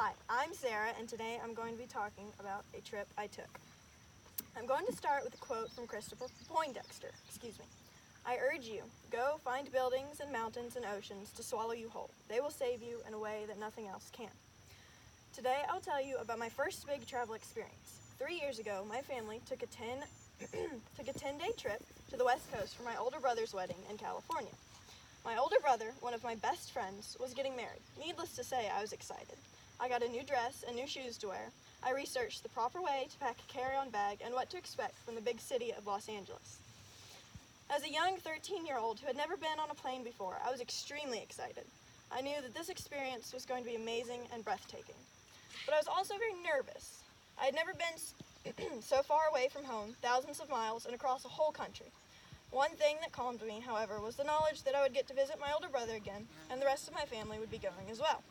Hi, I'm Sarah, and today I'm going to be talking about a trip I took. I'm going to start with a quote from Christopher Poindexter. I urge you, go find buildings and mountains and oceans to swallow you whole. They will save you in a way that nothing else can. Today I'll tell you about my first big travel experience. 3 years ago, my family took a 10-day trip to the West Coast for my older brother's wedding in California. My older brother, one of my best friends, was getting married. Needless to say, I was excited. I got a new dress and new shoes to wear. I researched the proper way to pack a carry-on bag and what to expect from the big city of Los Angeles. As a young 13-year-old who had never been on a plane before, I was extremely excited. I knew that this experience was going to be amazing and breathtaking. But I was also very nervous. I had never been so far away from home, thousands of miles, and across a whole country. One thing that calmed me, however, was the knowledge that I would get to visit my older brother again, and the rest of my family would be going as well.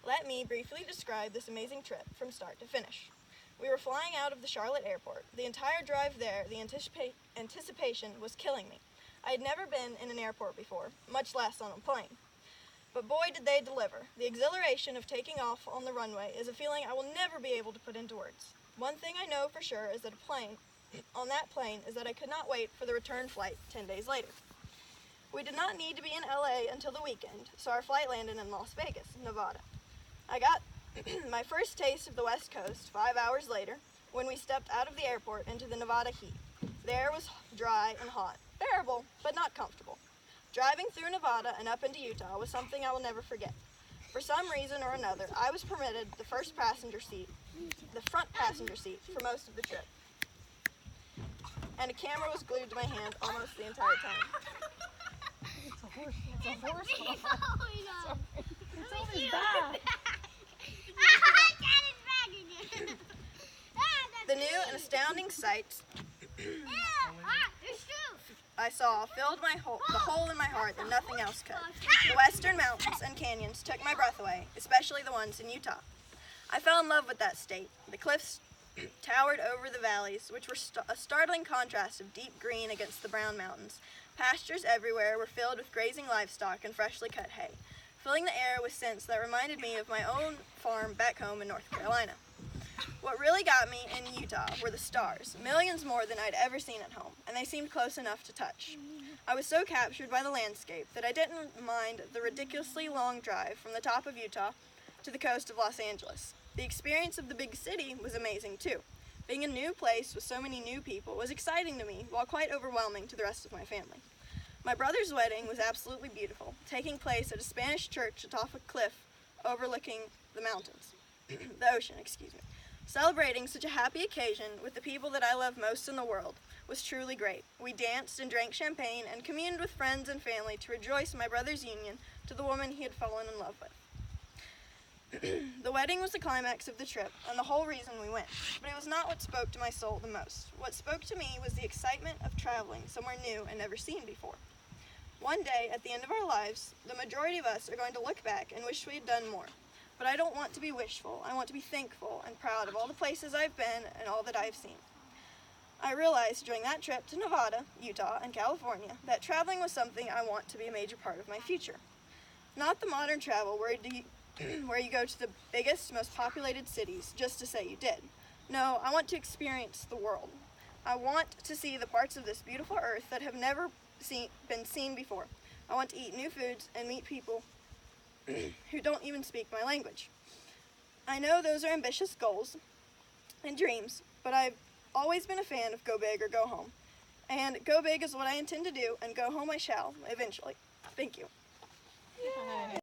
Let me briefly describe this amazing trip from start to finish. We were flying out of the Charlotte airport. The entire drive there, the anticipation was killing me. I had never been in an airport before, much less on a plane. But boy, did they deliver. The exhilaration of taking off on the runway is a feeling I will never be able to put into words. One thing I know for sure is that on that plane is that I could not wait for the return flight 10 days later. We did not need to be in LA until the weekend, so our flight landed in Las Vegas, Nevada. I got my first taste of the West Coast 5 hours later when we stepped out of the airport into the Nevada heat. The air was dry and hot, bearable, but not comfortable. Driving through Nevada and up into Utah was something I will never forget. For some reason or another, I was permitted the front passenger seat for most of the trip. And a camera was glued to my hand almost the entire time. It's a horse. It's a horse. It's on his back. The new and astounding sights I saw filled the hole in my heart that nothing else could. The western mountains and canyons took my breath away, especially the ones in Utah. I fell in love with that state. The cliffs towered over the valleys, which were a startling contrast of deep green against the brown mountains. Pastures everywhere were filled with grazing livestock and freshly cut hay, filling the air with scents that reminded me of my own farm back home in North Carolina. What really got me in Utah were the stars, millions more than I'd ever seen at home, and they seemed close enough to touch. I was so captured by the landscape that I didn't mind the ridiculously long drive from the top of Utah to the coast of Los Angeles. The experience of the big city was amazing too. Being a new place with so many new people was exciting to me, while quite overwhelming to the rest of my family. My brother's wedding was absolutely beautiful, taking place at a Spanish church atop a cliff overlooking the ocean. Celebrating such a happy occasion with the people that I love most in the world was truly great. We danced and drank champagne and communed with friends and family to rejoice in my brother's union to the woman he had fallen in love with. The wedding was the climax of the trip and the whole reason we went, but it was not what spoke to my soul the most. What spoke to me was the excitement of traveling somewhere new and never seen before. One day, at the end of our lives, the majority of us are going to look back and wish we had done more. But I don't want to be wishful. I want to be thankful and proud of all the places I've been and all that I've seen. I realized during that trip to Nevada, Utah, and California that traveling was something I want to be a major part of my future. Not the modern travel where you go to the biggest, most populated cities just to say you did. No, I want to experience the world. I want to see the parts of this beautiful earth that have never been seen before. I want to eat new foods and meet people who don't even speak my language. I know those are ambitious goals and dreams, but I've always been a fan of go big or go home. And go big is what I intend to do, and go home I shall, eventually. Thank you.